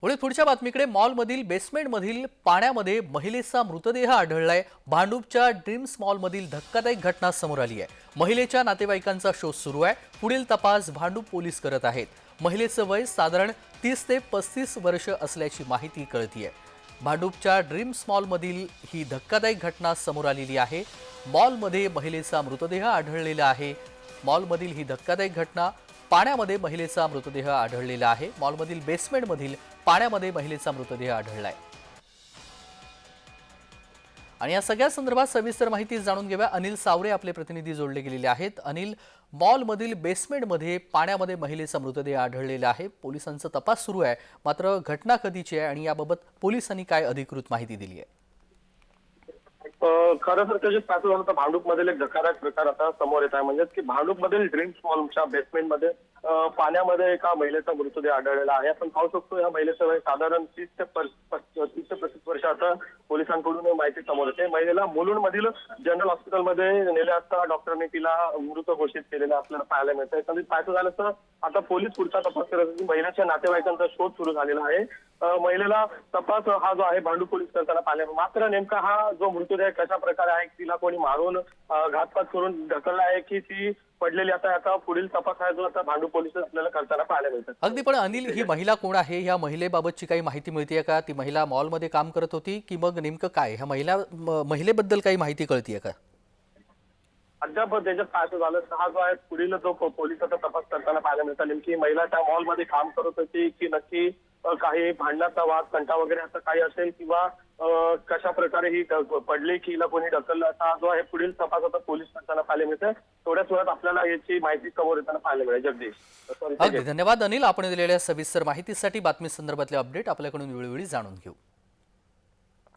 पुढच्या बातमीकडे मॉलमधील बेसमेंटमधील पाण्यामध्ये महिलेचा मृतदेह आढळलाय। भांडूपच्या ड्रीम्स मॉलमधील धक्कादायक घटना समोर आली आहे। महिलेच्या नातेवाईकांचा शोध सुरू आहे। पुढील तपास भांडूप पोलीस करत आहेत। महिलेचं वय साधारण 30 ते 35 वर्ष असल्याची माहिती कळतीये। भांडूपच्या ड्रीम्स मॉलमधील ही धक्कादायक घटना समोर आलेली आहे। मॉलमध्ये महिलेचा मृतदेह आढळलेला आहे। मॉलमधील ही धक्कादायक घटना पाण्यामध्ये महिलेचा मृतदेह आढळलेला आहे। मॉलमधील बेसमेंटमधील पाण्यामध्ये महिलेचा मृतदेह आढळलाय। आणि या सगळ्या संदर्भात सविस्तर माहिती जाणून घेऊया। अनिल सावरे आपले प्रतिनिधी जोडले गेलेले आहेत। अनिल, मॉलमधील बेसमेंटमध्ये पाण्यामध्ये महिलेचा मृतदेह आढळलेला आहे। पोलिसांचा तपास सुरू आहे, मात्र घटना कधीची आहे आणि याबाबत पोलिसांनी काय अधिकृत माहिती दिली आहे? खरं तर त्याची पाहतो झालं तर भांडूपमधील एक धक्कादायक प्रकार आता समोर येत आहे। म्हणजेच की भांडूपमधील ड्रीम्स मॉलच्या बेसमेंटमध्ये पाण्यामध्ये एका महिलेचा मृतदेह आढळलेला आहे। आपण पाहू शकतो या महिलेचं वय साधारण 30 ते 35 वर्ष आता पोलिसांकडून माहिती समोर येते। महिलेला मुलुंडमधील जनरल हॉस्पिटलमध्ये नेले असता डॉक्टरांनी तिला मृत घोषित केलेलं आपल्याला पाहायला मिळतं। एकंदरीत पाहायचं झालं तर आता पोलीस पुढचा तपास करत असून महिलेच्या नातेवाईकांचा शोध सुरू झालेला आहे। महिलेला तपास हा जो आहे भांडूप पोलीस करताना पाहिला, मात्र नेमका हा जो मृतदेह कशा प्रकारे आहे, तिला कोणी मारून घातपात करून ढकलला आहे की ती पडलेली, आता पुढील तपास आहे जो आता भांडूप पोलीस आपल्याला करताना पाहायला मिळतात। अगदी, पण अनिल, ही महिला कोण आहे? ह्या महिलेबाबतची काही माहिती मिळतेय का? ती महिला मॉलमध्ये काम करत होती की मग नेमकं काय? ह्या महिलेबद्दल काही माहिती कळतीये का? अद्याप त्याच्यात पाहायचं झालं तर हा जो आहे पुढील जो पोलिसांचा तपास करताना पाहायला मिळतं। नेमकी महिला त्या मॉलमध्ये काम करत होती की नक्की काही भांडणाचा वाद कंटा वगैरे असं काही असेल किंवा कशा प्रकारे ही पडली की हिला कोणी ढकललं, असा जो आहे पुढील तपास आता पोलीस करताना पाहायला मिळतं। थोड्याच वेळात आपल्याला याची माहिती समोर येताना पाहायला मिळेल। जगदीश, अगदी धन्यवाद अनिल, आपण दिलेल्या सविस्तर माहितीसाठी। बातमी संदर्भातले अपडेट आपल्याकडून वेळोवेळी जाणून घेऊ।